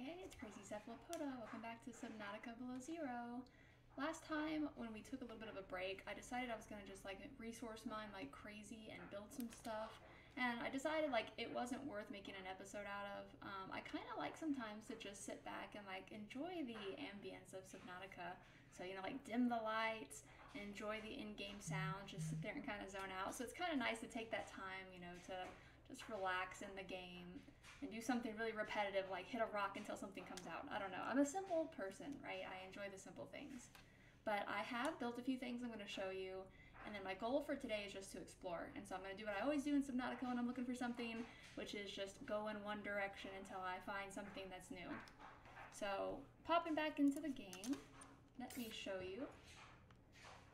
Hey, it's Crazy Cephalopoda. Welcome back to Subnautica Below Zero. Last time, when we took a little bit of a break, I decided I was going to just like resource mine like crazy and build some stuff. And I decided like it wasn't worth making an episode out of. I kind of like sometimes to just sit back and like enjoy the ambience of Subnautica. So, you know, like dim the lights, enjoy the in-game sound, just sit there and kind of zone out. So it's kind of nice to take that time, you know, to just relax in the game and do something really repetitive like hit a rock until something comes out. I don't know. I'm a simple person, right? I enjoy the simple things. But I have built a few things I'm going to show you, and then my goal for today is just to explore. And so I'm going to do what I always do in Subnautica when I'm looking for something, which is just go in one direction until I find something that's new. So popping back into the game, let me show you.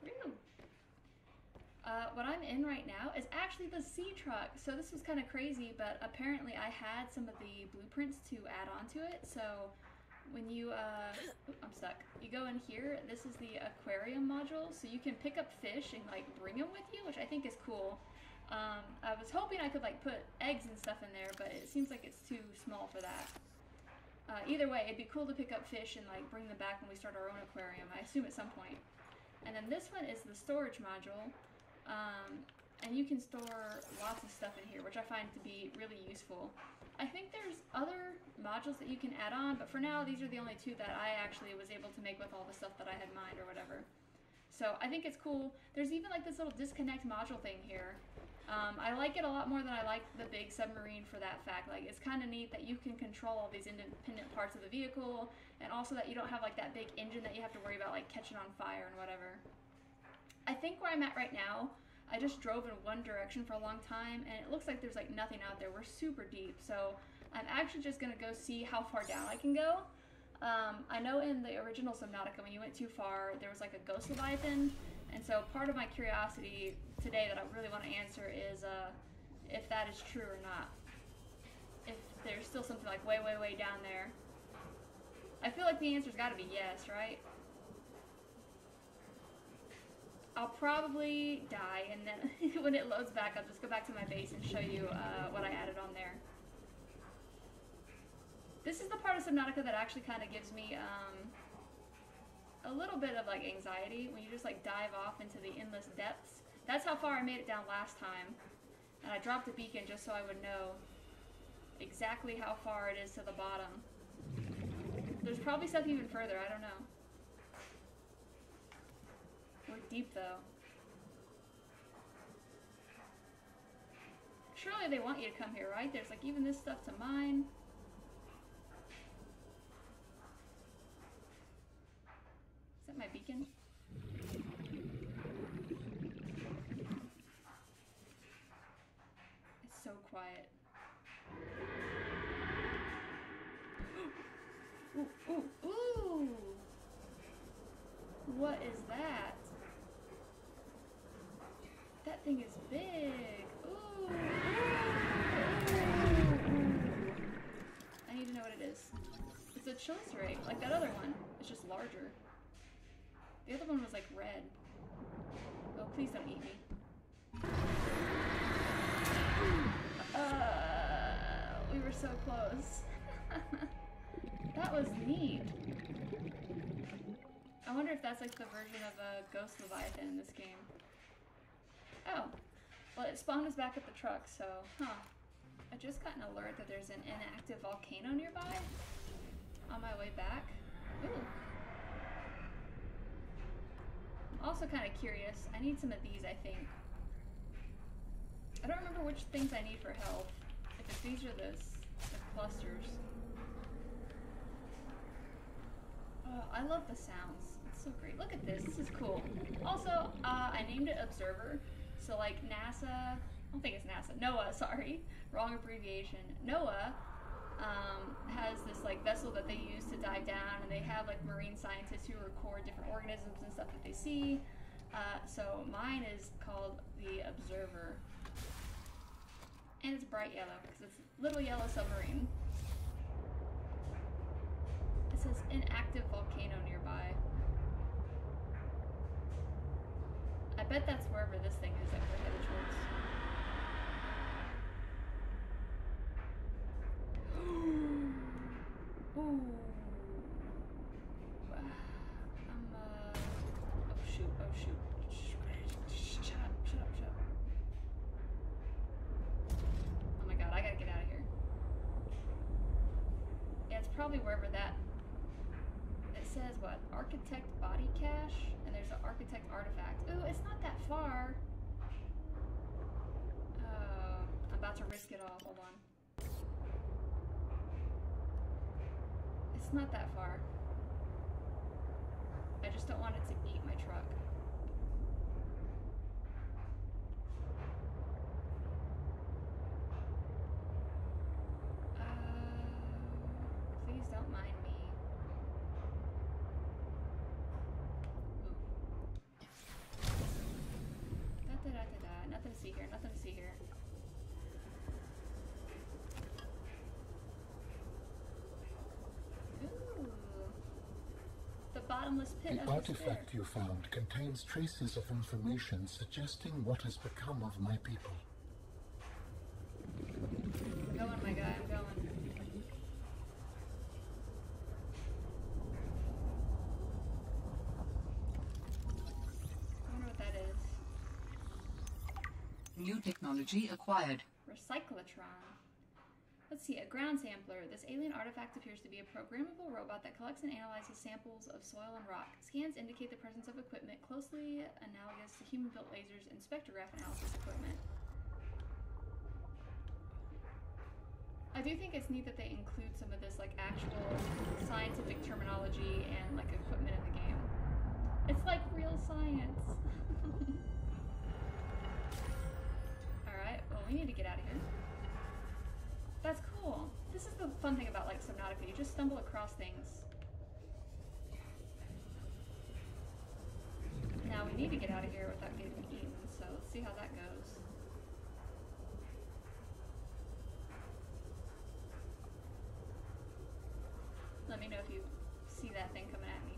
Woo. What I'm in right now is actually the sea truck. So this was kind of crazy, but apparently I had some of the blueprints to add on to it. So when you, I'm stuck. You go in here, this is the aquarium module. So you can pick up fish and like bring them with you, which I think is cool. I was hoping I could like put eggs and stuff in there, but it seems like it's too small for that. Either way, it'd be cool to pick up fish and like bring them back when we start our own aquarium, I assume at some point. And then this one is the storage module. And you can store lots of stuff in here, which I find to be really useful. I think there's other modules that you can add on, but for now these are the only two that I actually was able to make with all the stuff that I had mined or whatever. So I think it's cool. There's even like this little disconnect module thing here. I like it a lot more than I like the big submarine for that fact. Like, it's kind of neat that you can control all these independent parts of the vehicle, and also that you don't have like that big engine that you have to worry about like catching on fire and whatever. I think where I'm at right now, I just drove in one direction for a long time, and it looks like there's like nothing out there. We're super deep, so I'm actually just gonna go see how far down I can go. I know in the original Subnautica, when you went too far, there was like a ghost leviathan, and so part of my curiosity today that I really want to answer is if that is true or not. If there's still something like way, way, way down there. I feel like the answer's got to be yes, right? I'll probably die, and then when it loads back, I'll just go back to my base and show you what I added on there. This is the part of Subnautica that actually kind of gives me a little bit of like anxiety when you just like dive off into the endless depths. That's how far I made it down last time, and I dropped a beacon just so I would know exactly how far it is to the bottom. There's probably stuff even further, I don't know. We're deep though. Surely they want you to come here, right? There's like even this stuff to mine. Is that my beacon? It's so quiet. Ooh, ooh, ooh! What is that? That thing is big. Ooh, ooh, ooh. I need to know what it is. It's a Chilicerate, like that other one. It's just larger. The other one was like red. Oh, please don't eat me. We were so close. That was neat. I wonder if that's like the version of a ghost leviathan in this game. Oh, well, it spawned us back at the truck, so, I just got an alert that there's an inactive volcano nearby on my way back. Ooh. I'm also kind of curious. I need some of these, I think. I don't remember which things I need for health. If it's these or the clusters. Oh, I love the sounds. It's so great. Look at this. This is cool. Also, I named it Observer. So like NASA, I don't think it's NASA, NOAA, sorry, wrong abbreviation. NOAA has this like vessel that they use to dive down, and they have like marine scientists who record different organisms and stuff that they see. So mine is called the Observer. And it's bright yellow because it's a little yellow submarine. It says inactive volcano nearby. I bet that's wherever this thing is that we're headed towards. Ooh. probably wherever that, it says what, architect body cache, and there's an architect artifact. Ooh, it's not that far. I'm about to risk it all, hold on. It's not that far. I just don't want it to eat my truck. Please don't mind me. Da-da-da-da-da. Nothing to see here, nothing to see here. Ooh. The bottomless pit of The artifact you found contains traces of information suggesting what has become of my people. I'm going, my guy, I'm going. I wonder what that is. New technology acquired. Recyclotron. Let's see, a ground sampler. This alien artifact appears to be a programmable robot that collects and analyzes samples of soil and rock. Scans indicate the presence of equipment closely analogous to human-built lasers and spectrograph analysis equipment. I do think it's neat that they include some of this like actual scientific terminology and like equipment in the game. It's like real science. Alright, well we need to get out of here. That's cool. This is the fun thing about like Subnautica. You just stumble across things. Now we need to get out of here without getting eaten, so let's see how that goes. Let me know if you see that thing coming at me.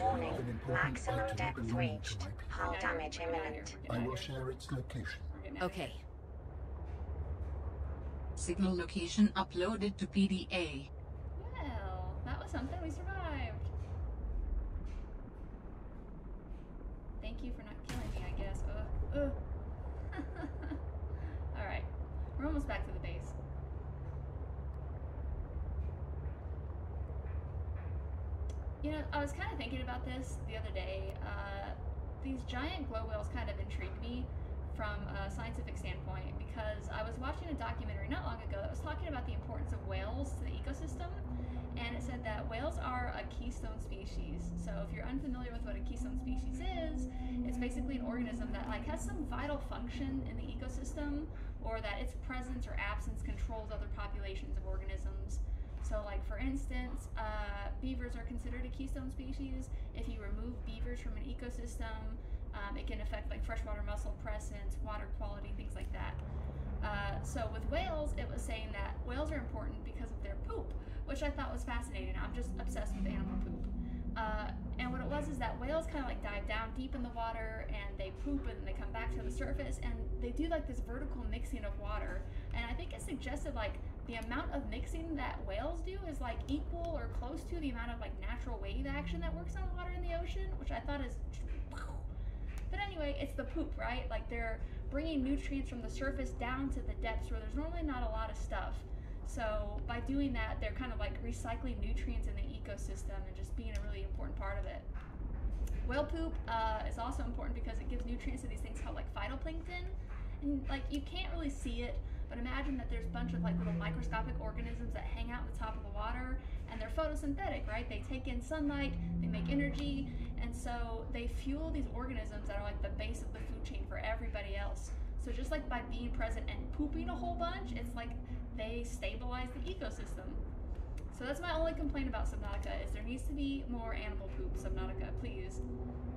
Warning, maximum depth reached. Hull damage imminent. I will share its location. Okay. Signal location uploaded to PDA. Well, that was something. We survived. Thank you for not killing me, I guess. Alright. We're almost back to the base. You know, I was kind of thinking about this the other day. These giant glow whales kind of intrigued me from a scientific standpoint because I was watching a documentary not long ago that was talking about the importance of whales to the ecosystem, and it said that whales are a keystone species. So if you're unfamiliar with what a keystone species is, it's basically an organism that like has some vital function in the ecosystem, or that its presence or absence controls other populations of organisms. So like for instance, beavers are considered a keystone species. If you remove beavers from an ecosystem, it can affect like freshwater mussel presence, water quality, things like that. So with whales, it was saying that whales are important because of their poop, which I thought was fascinating. I'm just obsessed with animal poop. And what it was is that whales kind of like dive down deep in the water and they poop and they come back to the surface and they do like this vertical mixing of water. And I think it suggested like the amount of mixing that whales do is like equal or close to the amount of like natural wave action that works on water in the ocean, which I thought is but anyway, it's the poop, right? Like they're bringing nutrients from the surface down to the depths where there's normally not a lot of stuff. So by doing that, they're kind of like recycling nutrients in the ecosystem and just being a really important part of it. Whale poop is also important because it gives nutrients to these things called like phytoplankton. And like you can't really see it, but imagine that there's a bunch of like little microscopic organisms that hang out on the top of the water, and they're photosynthetic, right? They take in sunlight, they make energy, and so they fuel these organisms that are like the base of the food chain for everybody else. So just like by being present and pooping a whole bunch, it's like they stabilize the ecosystem. So that's my only complaint about Subnautica, is there needs to be more animal poop. Subnautica, please.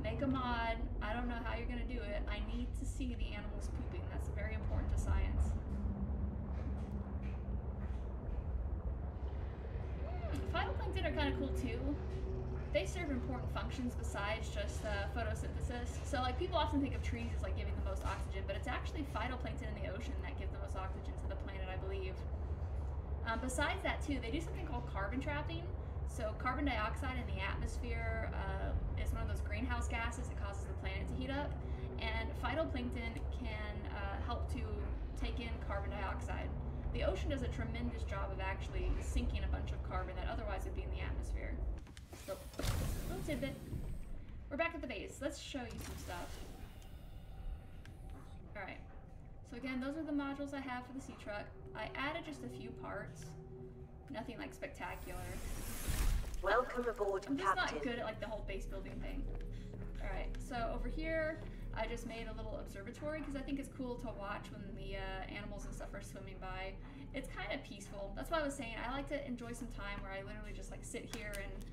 Make a mod. I don't know how you're gonna do it. I need to see the animals pooping. That's very important to science. Phytoplankton are kind of cool too. They serve important functions besides just photosynthesis. So like people often think of trees as like giving the most oxygen, but it's actually phytoplankton in the ocean that give the most oxygen to the planet, I believe. Besides that too, they do something called carbon trapping. So carbon dioxide in the atmosphere is one of those greenhouse gases that causes the planet to heat up, and phytoplankton can help to take in carbon dioxide. The ocean does a tremendous job of actually sinking a bunch of carbon that otherwise would be in the atmosphere. So, little tidbit. We're back at the base. Let's show you some stuff. Alright. So again, those are the modules I have for the sea truck. I added just a few parts. Nothing like spectacular. Welcome aboard, I'm just Captain. not good at like the whole base building thing. Alright, so over here, I just made a little observatory because I think it's cool to watch when the animals and stuff are swimming by. It's kind of peaceful. That's what I was saying. I like to enjoy some time where I literally just like sit here and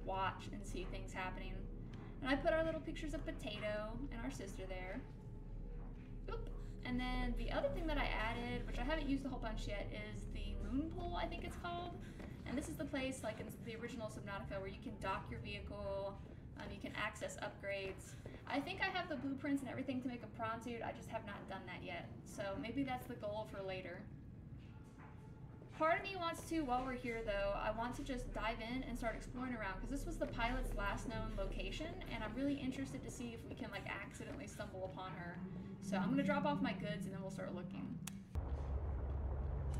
watch and see things happening. And I put our little pictures of Potato and our sister there. Oop. And then the other thing that I added, which I haven't used a whole bunch yet, is the moon pool, I think it's called. And this is the place, like in the original Subnautica, where you can dock your vehicle, you can access upgrades. I think I have the blueprints and everything to make a prawn suit, I just have not done that yet. So maybe that's the goal for later. Part of me wants to, while we're here though, I want to just dive in and start exploring around, because this was the pilot's last known location, and I'm really interested to see if we can like accidentally stumble upon her. So I'm gonna drop off my goods and then we'll start looking.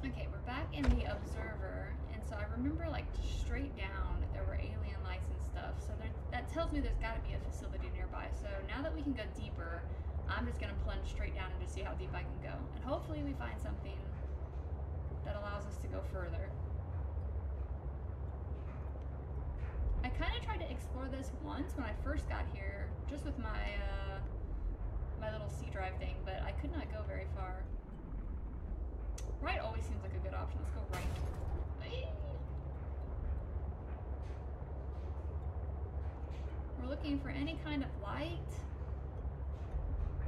Okay, we're back in the observer, and so I remember like straight down there were alien lights and stuff, so that tells me there's gotta be a facility nearby. So now that we can go deeper, I'm just gonna plunge straight down and just see how deep I can go. And hopefully we find something that allows us to go further. I kind of tried to explore this once when I first got here, just with my my little C drive thing, but I could not go very far. Right always seems like a good option. Let's go right. Whee! We're looking for any kind of light,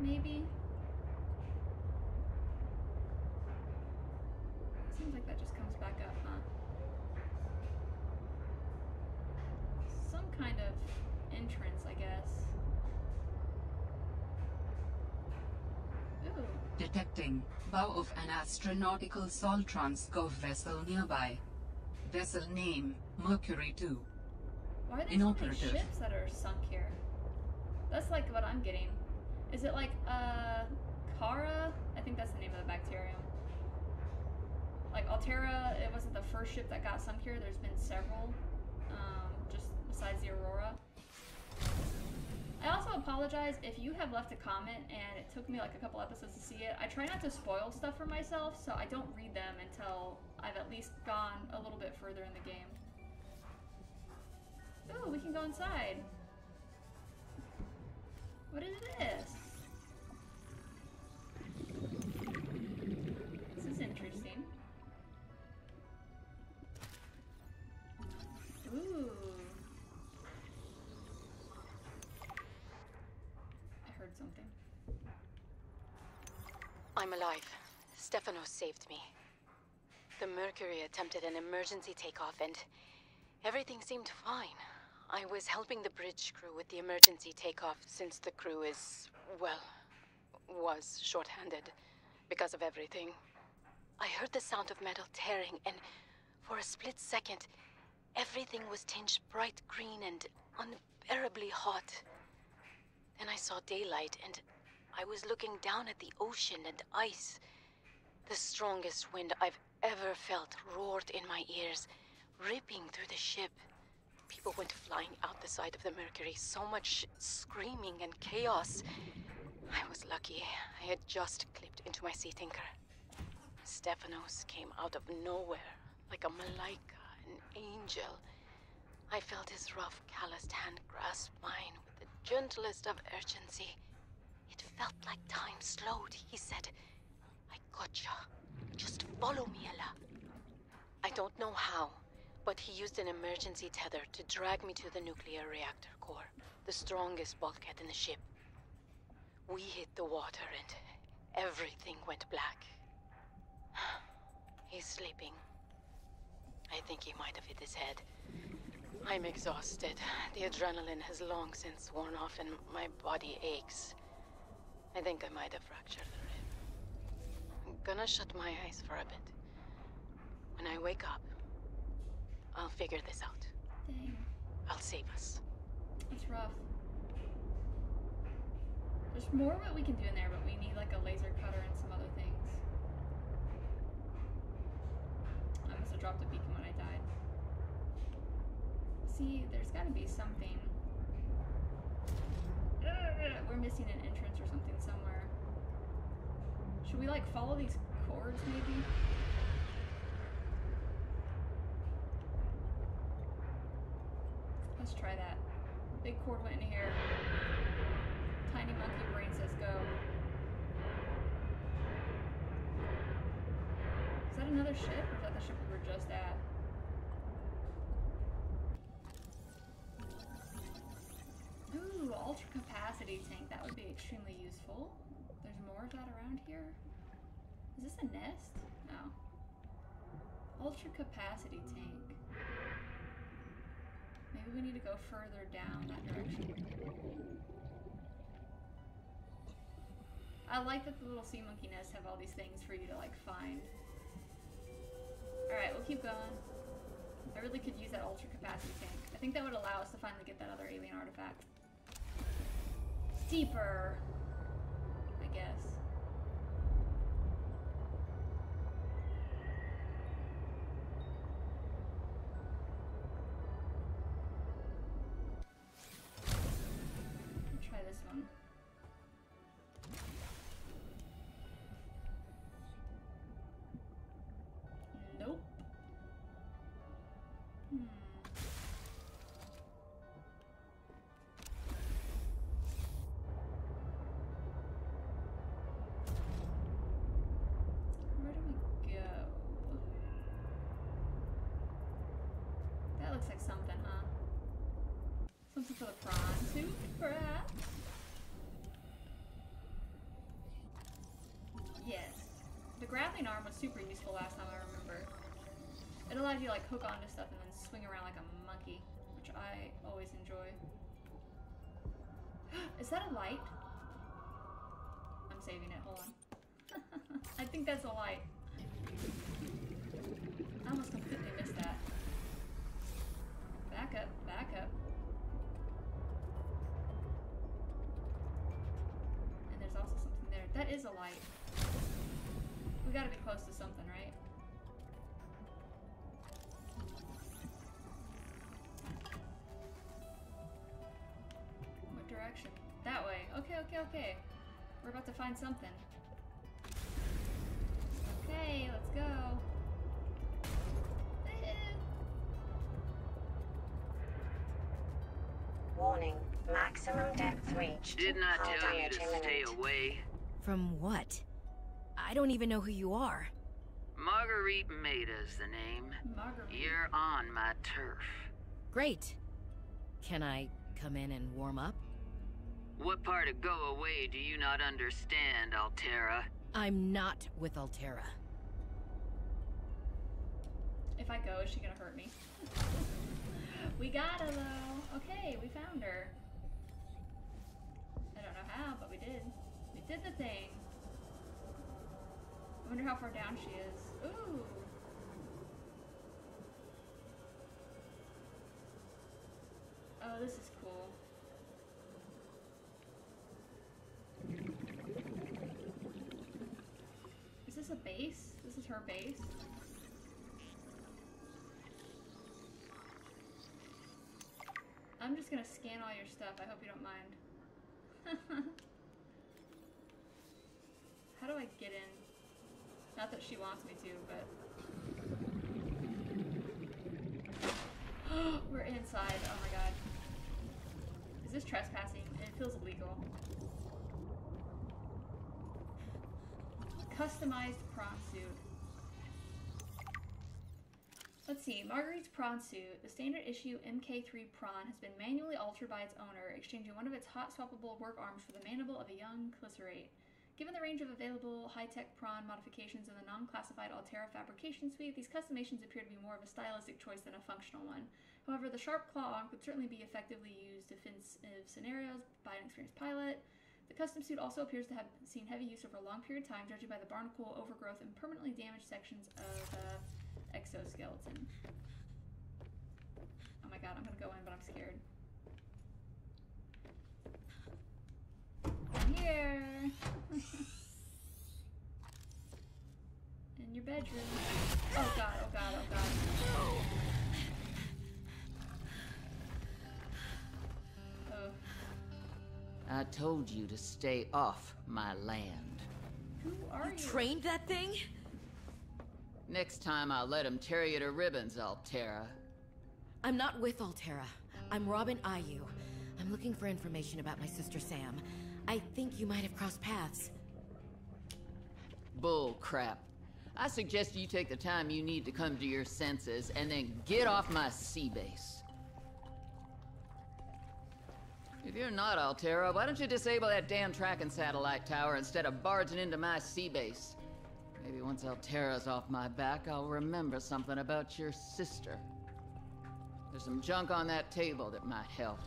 maybe. Seems like that just comes back up, huh? Some kind of entrance, I guess. Ooh. Detecting bow of an astronautical Soltrans-Gov vessel nearby. Vessel name, Mercury 2. Why are there so many Inoperative. ships that are sunk here? That's like what I'm getting. Is it like, Kara? I think that's the name of the bacterium. Like Altera, it wasn't the first ship that got sunk here. There's been several, just besides the Aurora. I also apologize if you have left a comment and it took me like a couple episodes to see it. I try not to spoil stuff for myself, so I don't read them until I've at least gone a little bit further in the game. Ooh, we can go inside. What is this? This is interesting. Ooh. I heard something. I'm alive. Stefanos saved me. The Mercury attempted an emergency takeoff and everything seemed fine. I was helping the bridge crew with the emergency takeoff since the crew is, well, was short-handed because of everything. I heard the sound of metal tearing and for a split second, everything was tinged bright green and unbearably hot. Then I saw daylight and I was looking down at the ocean and ice. The strongest wind I've ever felt roared in my ears, ripping through the ship. People went flying out the side of the Mercury, so much screaming and chaos. I was lucky. I had just clipped into my sea tinker. Stefanos came out of nowhere, like a malaika, an angel. I felt his rough, calloused hand grasp mine with the gentlest of urgency. It felt like time slowed. He said, "I gotcha. Just follow me, Ella." I don't know how, but he used an emergency tether to drag me to the nuclear reactor core, the strongest bulkhead in the ship. We hit the water and everything went black. He's sleeping. I think he might have hit his head. I'm exhausted. The adrenaline has long since worn off and my body aches. I think I might have fractured the rib. I'm gonna shut my eyes for a bit. When I wake up, I'll figure this out. Dang. I'll save us. It's rough. There's more of what we can do in there, but we need like a laser cutter and some other things. I must have dropped a beacon when I died. See, there's gotta be something. We're missing an entrance or something somewhere. Should we like follow these cords maybe? Let's try that. Big cord went in here. Tiny monkey brain says go. Is that another ship, or is that the ship we were just at? Ooh, ultra capacity tank. That would be extremely useful. There's more of that around here. Is this a nest? No. Ultra capacity tank. Maybe we need to go further down that direction. I like that the little sea monkey nests have all these things for you to like find. Alright, we'll keep going. I really could use that ultra capacity tank. I think that would allow us to finally get that other alien artifact. Steeper, I guess. Let's try this one. Nope. Where do we go? That looks like something, huh? Something for the prawn suit, perhaps? Yes. The grappling arm was super useful last time, I remember. It allowed you to like hook onto stuff and then swing around like a monkey, which I always enjoy. Is that a light? I'm saving it, hold on. I think that's a light. I almost completely missed that. Back up, back up. And there's also something there. That is a light. We gotta be close to something, right? What direction? That way. Okay, okay, okay. We're about to find something. Okay, let's go. Warning, maximum depth reached. Didn't I Hull tell you to damage stay imminent. away? From what? I don't even know who you are. Marguerite Maida's the name. Marguerite. You're on my turf. Great. Can I come in and warm up? What part of go away do you not understand, Altera? I'm not with Altera. If I go, is she gonna hurt me? We got her though. Okay, we found her. I don't know how, but we did. We did the thing. I wonder how far down she is. Ooh. Oh, this is cool. Is this a base? This is her base? I'm just gonna scan all your stuff. I hope you don't mind. How do I get in? Not that she wants me to, but... We're inside. Oh my god. Is this trespassing? It feels illegal. Customized prawn suit. Let's see, Marguerite's prawn suit, the standard issue MK3 prawn, has been manually altered by its owner, exchanging one of its hot swappable work arms for the mandible of a young glycerate. Given the range of available high-tech prawn modifications in the non-classified Altera fabrication suite, these customizations appear to be more of a stylistic choice than a functional one. However, the sharp claw arm could certainly be effectively used in defensive scenarios by an experienced pilot. The custom suit also appears to have seen heavy use over a long period of time, judging by the barnacle overgrowth and permanently damaged sections of exoskeleton. Oh my god, I'm gonna go in, but I'm scared. I'm here. In your bedroom. Oh god, oh god, oh god. Oh. I told you to stay off my land. Who are you? Trained that thing? Next time I'll let him tear you to ribbons, Altera. I'm not with Altera. I'm Robin Ayu. I'm looking for information about my sister Sam. I think you might have crossed paths. Bull crap. I suggest you take the time you need to come to your senses and then get off my sea base. If you're not Altera, why don't you disable that damn tracking satellite tower instead of barging into my sea base? Maybe once Altera's off my back, I'll remember something about your sister. There's some junk on that table that might help.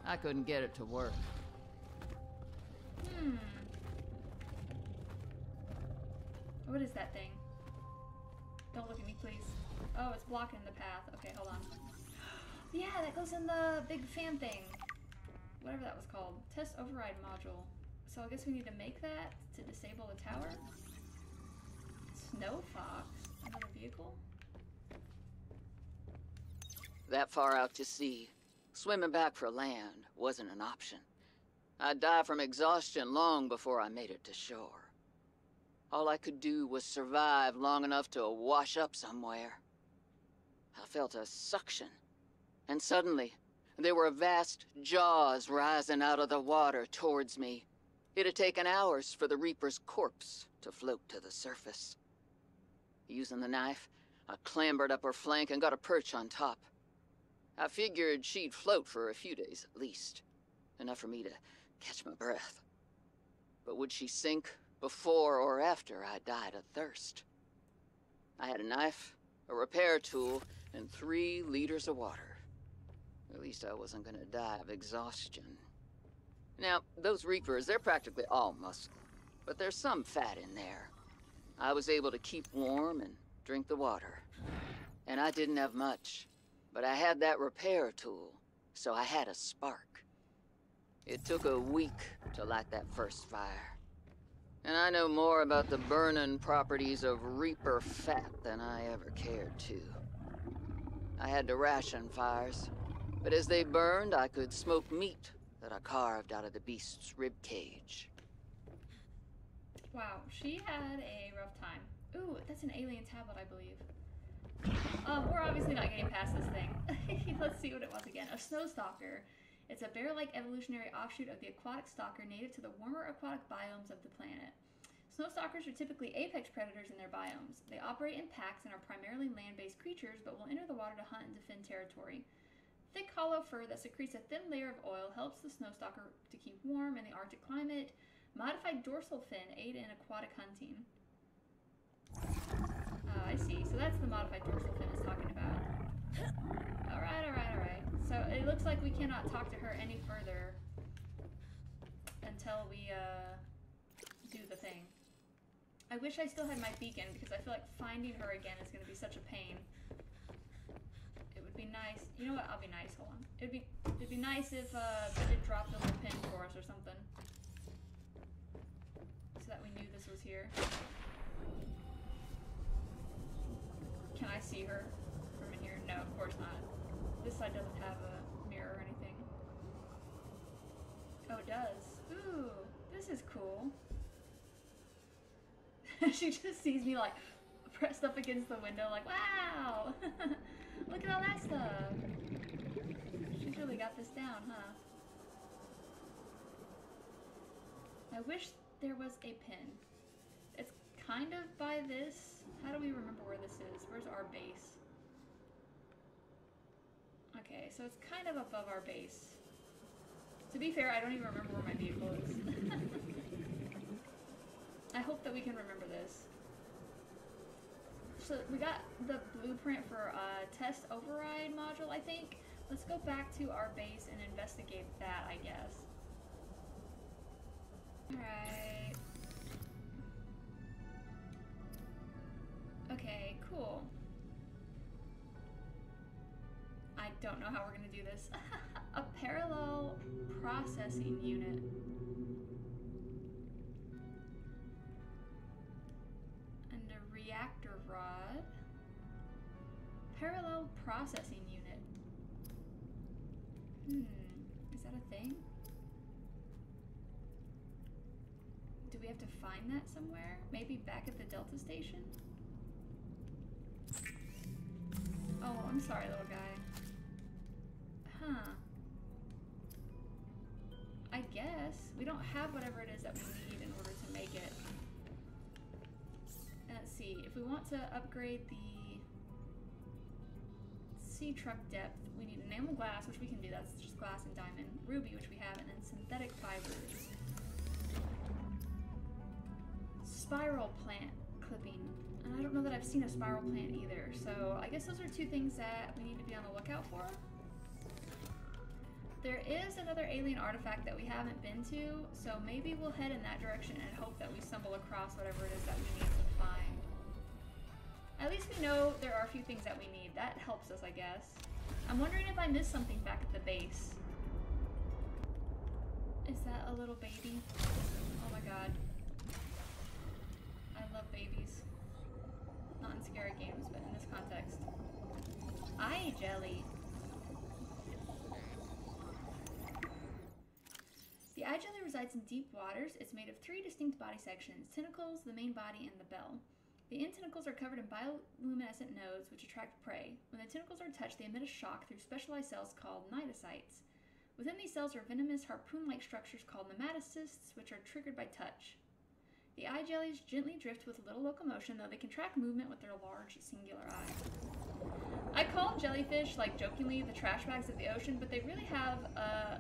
I couldn't get it to work. What is that thing? Don't look at me, please. Oh, it's blocking the path. Okay, hold on. Yeah, that goes in the big fan thing. Whatever that was called. Test override module. So I guess we need to make that to disable the tower? Snow Fox? Another vehicle? That far out to sea, swimming back for land wasn't an option. I'd die from exhaustion long before I made it to shore. All I could do was survive long enough to wash up somewhere. I felt a suction, and suddenly, there were vast jaws rising out of the water towards me. It had taken hours for the Reaper's corpse to float to the surface. Using the knife, I clambered up her flank and got a perch on top. I figured she'd float for a few days at least, enough for me to catch my breath. But would she sink before or after I died of thirst? I had a knife, a repair tool, and 3 liters of water. At least I wasn't gonna die of exhaustion. Now, those Reapers, they're practically all muscle, but there's some fat in there. I was able to keep warm and drink the water. And I didn't have much, but I had that repair tool, so I had a spark. It took a week to light that first fire. And I know more about the burning properties of Reaper fat than I ever cared to. I had to ration fires, but as they burned, I could smoke meat that I carved out of the beast's rib cage. Wow, she had a rough time. Ooh, that's an alien tablet, I believe. We're obviously not getting past this thing. Let's see what it was again. A snow stalker. It's a bear-like evolutionary offshoot of the aquatic stalker native to the warmer aquatic biomes of the planet. Snow stalkers are typically apex predators in their biomes. They operate in packs and are primarily land-based creatures, but will enter the water to hunt and defend territory. Thick, hollow fur that secretes a thin layer of oil helps the snow stalker to keep warm in the Arctic climate. Modified dorsal fin aid in aquatic hunting. Oh, I see. So that's the modified dorsal fin is talking about. Alright, alright, alright. So it looks like we cannot talk to her any further until we do the thing. I wish I still had my beacon because I feel like finding her again is going to be such a pain. It would be nice. You know what? I'll be nice. Hold on. It'd be nice if they did drop the little pin for us or something, so that we knew this was here. Can I see her from in here? No, of course not. This side doesn't have a mirror or anything. Oh, it does. Ooh, this is cool. She just sees me like pressed up against the window like, wow! Look at all that stuff. She's really got this down, huh? I wish there was a pin. It's kind of by this. How do we remember where this is? Where's our base? Okay, so it's kind of above our base. To be fair, I don't even remember where my vehicle is. I hope that we can remember this. So we got the blueprint for test override module, I think. Let's go back to our base and investigate that, I guess. Alright. Okay, cool. I don't know how we're gonna do this. A parallel processing unit. And a reactor rod. Parallel processing unit. Is that a thing? Do we have to find that somewhere? Maybe back at the Delta station? Oh, I'm sorry, little guy. Huh. I guess. We don't have whatever it is that we need in order to make it. And let's see. If we want to upgrade the sea truck depth, we need enamel glass, which we can do. That's just glass and diamond. Ruby, which we have, and then synthetic fibers. Spiral plant clipping. And I don't know that I've seen a spiral plant either, so I guess those are two things that we need to be on the lookout for. There is another alien artifact that we haven't been to, so maybe we'll head in that direction and hope that we stumble across whatever it is that we need to find. At least we know there are a few things that we need. That helps us, I guess. I'm wondering if I missed something back at the base. Is that a little baby? Oh my god. I love babies. Not in scary games, but in this context. Eye jelly. The eye jelly resides in deep waters. It's made of 3 distinct body sections: tentacles, the main body, and the bell. The end tentacles are covered in bioluminescent nodes which attract prey. When the tentacles are touched, they emit a shock through specialized cells called cnidocytes. Within these cells are venomous harpoon-like structures called nematocysts, which are triggered by touch. The eye jellies gently drift with little locomotion, though they can track movement with their large, singular eye. I call jellyfish, like jokingly, the trash bags of the ocean, but they really have a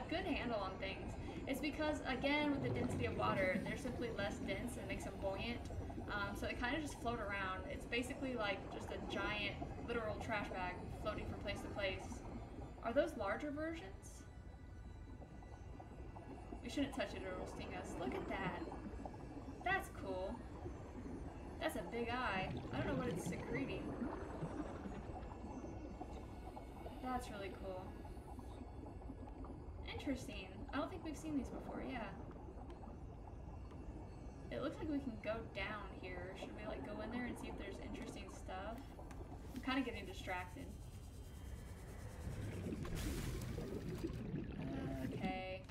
good handle on things. It's because, again, with the density of water, they're simply less dense and makes them buoyant. So they kind of just float around. It's basically like just a giant, literal trash bag floating from place to place. Are those larger versions? We shouldn't touch it or it'll sting us. Look at that. That's cool. That's a big eye. I don't know what it's secreting. That's really cool. Interesting. I don't think we've seen these before, yeah. It looks like we can go down here. Should we like go in there and see if there's interesting stuff? I'm kind of getting distracted. Okay.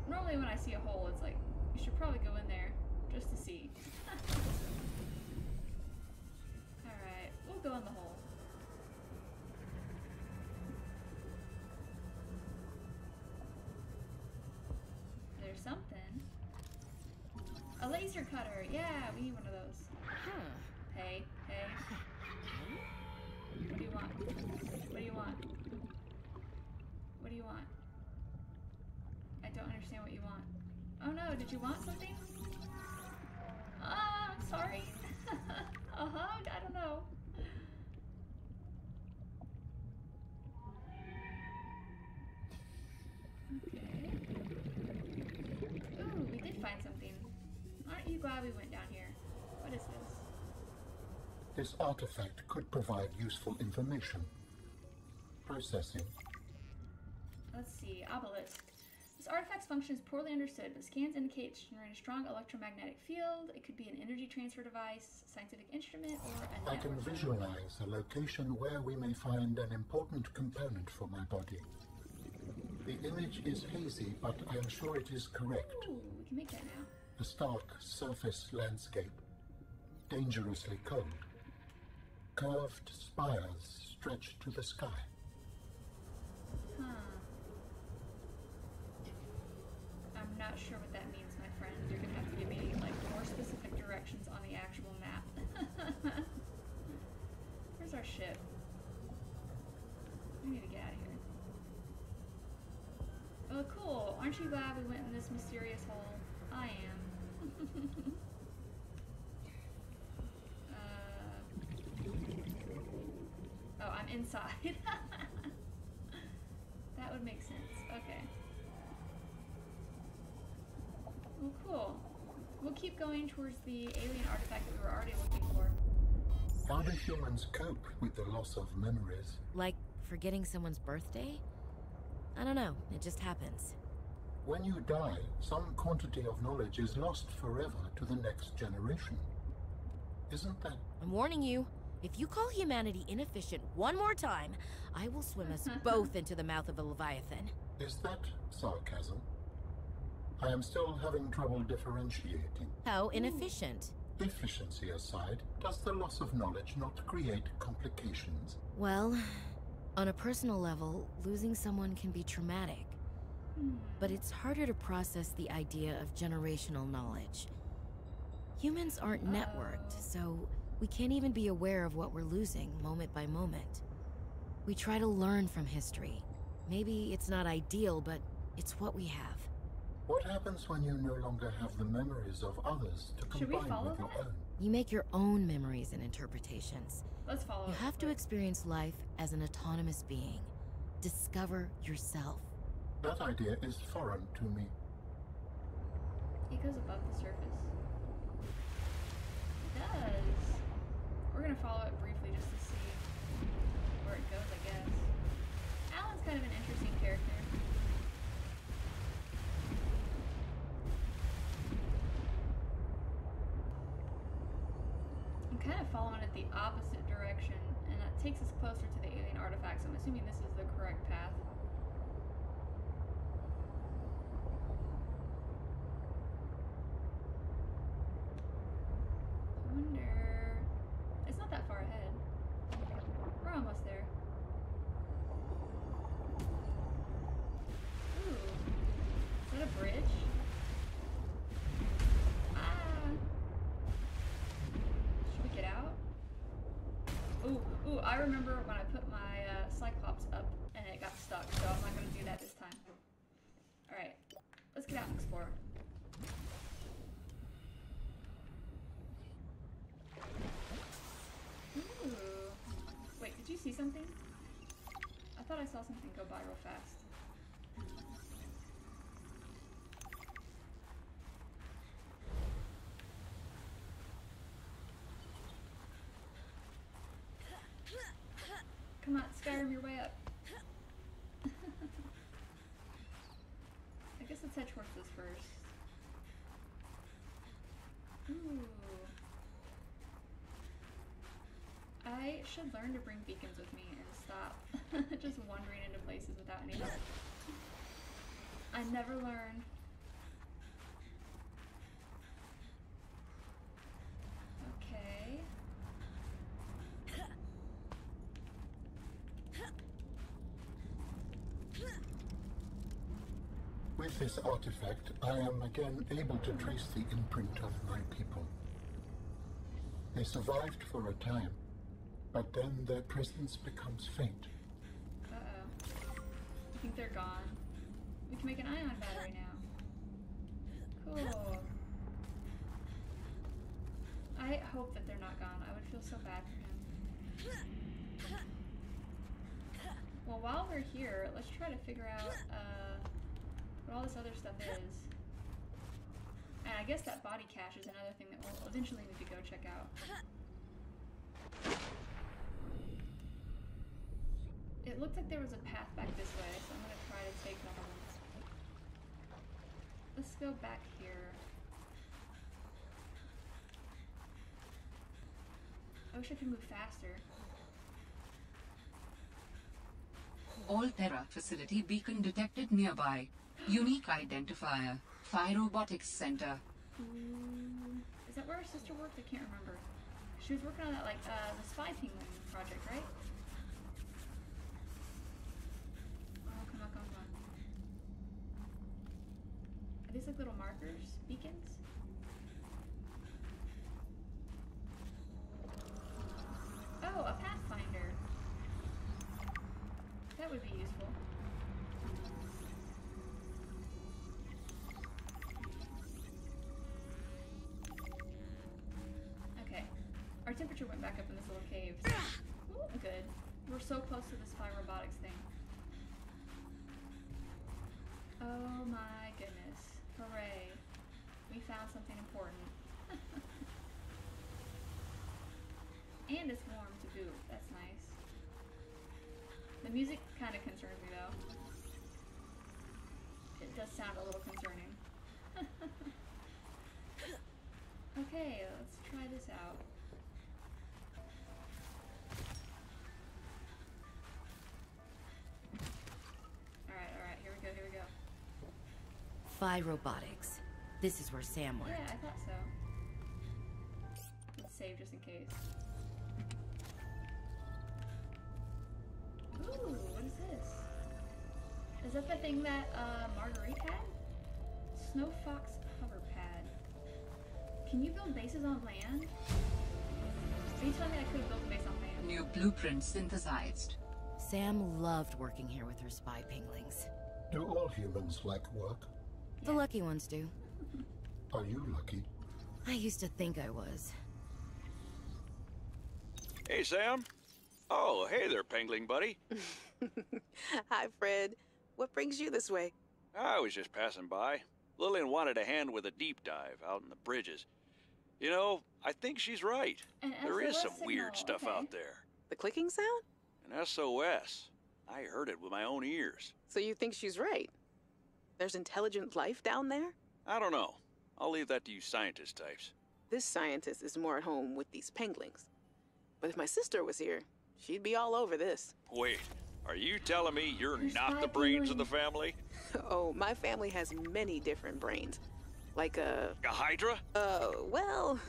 Normally when I see a hole, it's like, you should probably go in there just to see. Alright, we'll go in the hole. There's something. A laser cutter. Yeah, we need one of those. Hey, hey. What do you want? What do you want? What do you want? I don't understand what you want. Oh no, did you want something? Ah, I'm sorry. A hug? I don't know. Okay. Ooh, we did find something. Aren't you glad we went down here? What is this? This artifact could provide useful information. Processing. Let's see. Obelisk. This artifact's function is poorly understood, but scans indicate it's generating a strong electromagnetic field. It could be an energy transfer device, scientific instrument, or a I can network. visualize a location where we may find an important component for my body. The image is hazy, but I am sure it is correct. Ooh, we can make that now. A stark surface landscape, dangerously cold. Curved spires stretch to the sky. Huh. I'm not sure what that means, my friend. You're gonna have to give me like more specific directions on the actual map. Where's our ship? We need to get out of here. Oh, cool. Aren't you glad we went in this mysterious hole? I am. Oh, I'm inside. That would make sense. Okay. Well, cool. we'll keep going towards the alien artifact that we were already looking for. How do humans cope with the loss of memories? Like forgetting someone's birthday? I don't know, it just happens. When you die, some quantity of knowledge is lost forever to the next generation. Isn't that... I'm warning you, if you call humanity inefficient one more time, I will swim us both into the mouth of a leviathan. Is that sarcasm? I am still having trouble differentiating. How inefficient? Efficiency aside, does the loss of knowledge not create complications? Well, on a personal level, losing someone can be traumatic. But it's harder to process the idea of generational knowledge. Humans aren't networked, so we can't even be aware of what we're losing moment by moment. We try to learn from history. Maybe it's not ideal, but it's what we have. What happens when you no longer have the memories of others to Should we combine follow with your that? own? You make your own memories and interpretations. Let's follow You it have to quick. experience life as an autonomous being. Discover yourself. That idea is foreign to me. It goes above the surface. It does. We're gonna follow it briefly just to see where it goes, I guess. Alan's kind of an interesting character. I'm kind of following it the opposite direction, and that takes us closer to the alien artifacts. I'm assuming this is the correct path. I wonder... It's not that far ahead. We're almost there. Ooh. Is that a bridge? Ah! Should we get out? Ooh, I remember when I put my Cyclops up and it got stuck, so I'm not gonna do that this time. Alright, let's get out and explore. Ooh. Wait, did you see something? I thought I saw something go by real fast. Come on, Skyrim your way up. I guess let's head towards this first. Ooh. I should learn to bring beacons with me and stop just wandering into places without any help. I never learn. Okay. With this artifact, I am again able to trace the imprint of my people. They survived for a time, but then their presence becomes faint. Uh-oh. You think they're gone? We can make an ion battery now. Cool. I hope that they're not gone. I would feel so bad for him. Well, while we're here, let's try to figure out what all this other stuff is. And I guess that body cache is another thing that we'll eventually need to go check out. It looked like there was a path back this way, so I'm gonna try to take one of them. Let's go back here. I wish I could move faster. All-Terra facility beacon detected nearby. Unique identifier. Phyrobotics Center. Is that where our sister worked? I can't remember. She was working on that, like, the spy penguin project, right? Oh, come on, come on, come on. Are these like little markers? Beacons? Oh, a pathfinder. That would be useful. Okay. Our temperature went back up in this little cave. Ooh, good. We're so close to this spy robotics thing. Oh my goodness. Hooray. We we found something important. And it's warm to boot. That's nice. The music kind of concerns me though. It does sound a little concerning. Okay, let's try this out. Alright, here we go. Phi Robotics. This is where Sam worked. Yeah, I thought so. Let's save just in case. Ooh, what is this? Is that the thing that Marguerite had? Snow Fox hover pad. Can you build bases on land? Are you telling me I could have built a base on land? New blueprint synthesized. Sam loved working here with her spy pinglings. Do all humans like work? The lucky ones do. Are you lucky? I used to think I was. Hey, Sam. Oh, hey there, Pengling buddy. Hi, Fred. What brings you this way? I was just passing by. Lillian wanted a hand with a deep dive out in the bridges. You know, I think she's right. There is some weird stuff out there. The clicking sound? An SOS. I heard it with my own ears. So you think she's right? There's intelligent life down there? I don't know. I'll leave that to you scientist types. This scientist is more at home with these penglings. But if my sister was here, she'd be all over this. Wait, are you telling me you're not the brains of the family? Oh, my family has many different brains. Like a Hydra? Well...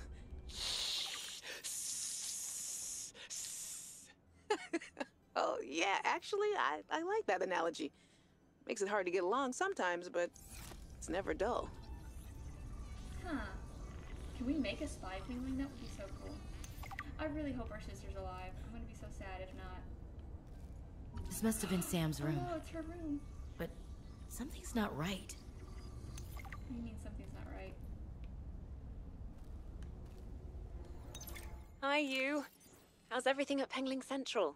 Oh, yeah, actually, I like that analogy. Makes it hard to get along sometimes, but it's never dull. Huh. Can we make a spy pingling? That would be so cool. I really hope our sister's alive. I'm gonna be so sad if not. This must have been Sam's room. Oh, it's her room. But something's not right. What do you mean something's not right? Hi, you. How's everything at Pengling Central?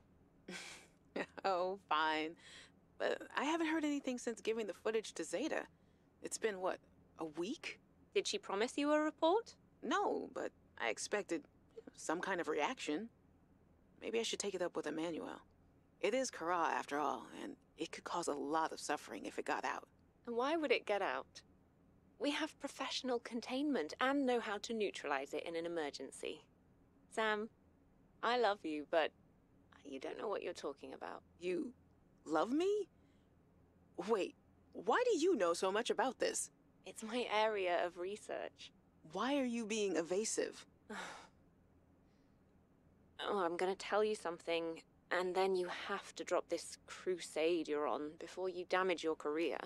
Oh, fine. But I haven't heard anything since giving the footage to Zeta. It's been, what, a week? Did she promise you a report? No, but I expected some kind of reaction. Maybe I should take it up with Emmanuel. It is Kara, after all, and it could cause a lot of suffering if it got out. And why would it get out? We have professional containment and know how to neutralize it in an emergency. Sam, I love you, but you don't know what you're talking about. You love me? Wait, why do you know so much about this? It's my area of research. Why are you being evasive? Oh, I'm gonna tell you something, and then you have to drop this crusade you're on before you damage your career.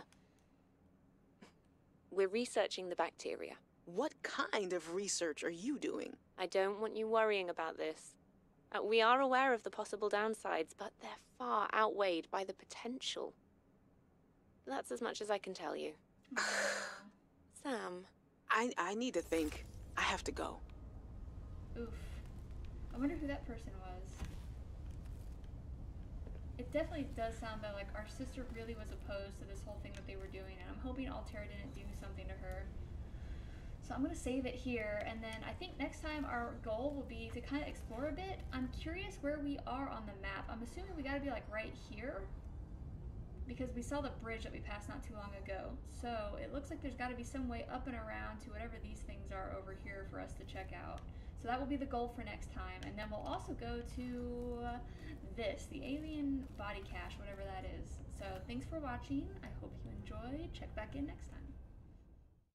We're researching the bacteria. What kind of research are you doing? I don't want you worrying about this. We are aware of the possible downsides, but they're far outweighed by the potential. That's as much as I can tell you. Sam. I need to think. I have to go. Oof. I wonder who that person was. It definitely does sound though like our sister really was opposed to this whole thing that they were doing, and I'm hoping Altera didn't do something to her. So I'm gonna save it here, and then I think next time our goal will be to kind of explore a bit. I'm curious where we are on the map. I'm assuming we gotta be like right here, because we saw the bridge that we passed not too long ago. So it looks like there's gotta be some way up and around to whatever these things are over here for us to check out. So that will be the goal for next time, and then we'll also go to this, the alien body cache, whatever that is. So thanks for watching. I hope you enjoyed. Check back in next time.